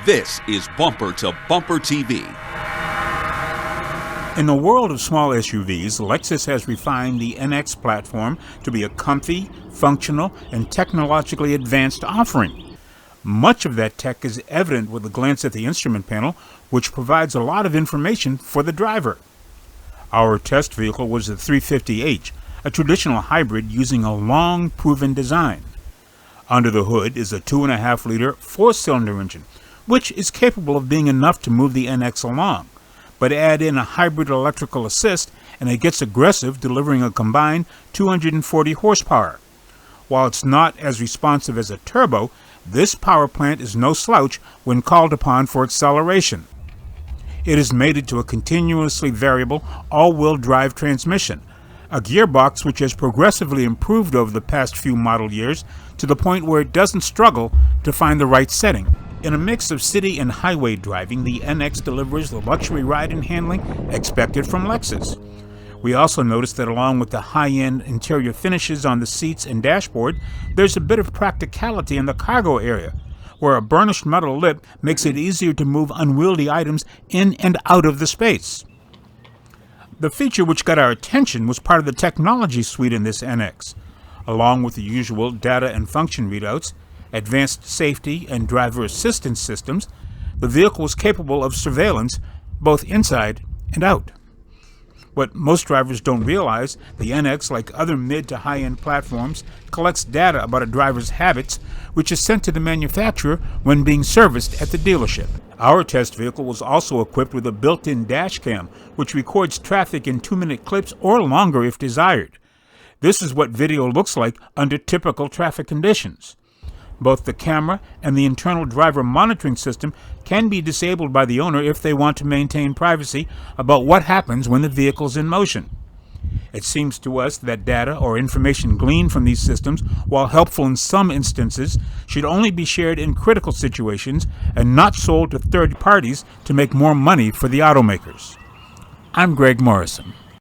This is Bumper to Bumper TV. In the world of small SUVs, Lexus has refined the NX platform to be a comfy, functional, and technologically advanced offering. Much of that tech is evident with a glance at the instrument panel, which provides a lot of information for the driver. Our test vehicle was the 350h, a traditional hybrid using a long, proven design. Under the hood is a 2.5-liter four-cylinder engine, which is capable of being enough to move the NX along. But add in a hybrid electrical assist and it gets aggressive, delivering a combined 240 horsepower. While it's not as responsive as a turbo, this power plant is no slouch when called upon for acceleration. It is mated to a continuously variable all-wheel drive transmission, a gearbox which has progressively improved over the past few model years to the point where it doesn't struggle to find the right setting. In a mix of city and highway driving, the NX delivers the luxury ride and handling expected from Lexus. We also noticed that along with the high-end interior finishes on the seats and dashboard, there's a bit of practicality in the cargo area, where a burnished metal lip makes it easier to move unwieldy items in and out of the space. The feature which got our attention was part of the technology suite in this NX. Along with the usual data and function readouts, advanced safety and driver assistance systems, the vehicle was capable of surveillance both inside and out. What most drivers don't realize, the NX, like other mid to high-end platforms, collects data about a driver's habits, which is sent to the manufacturer when being serviced at the dealership. Our test vehicle was also equipped with a built-in dash cam, which records traffic in 2-minute clips or longer if desired. This is what video looks like under typical traffic conditions. Both the camera and the internal driver monitoring system can be disabled by the owner if they want to maintain privacy about what happens when the vehicle's in motion. It seems to us that data or information gleaned from these systems, while helpful in some instances, should only be shared in critical situations and not sold to third parties to make more money for the automakers. I'm Greg Morrison.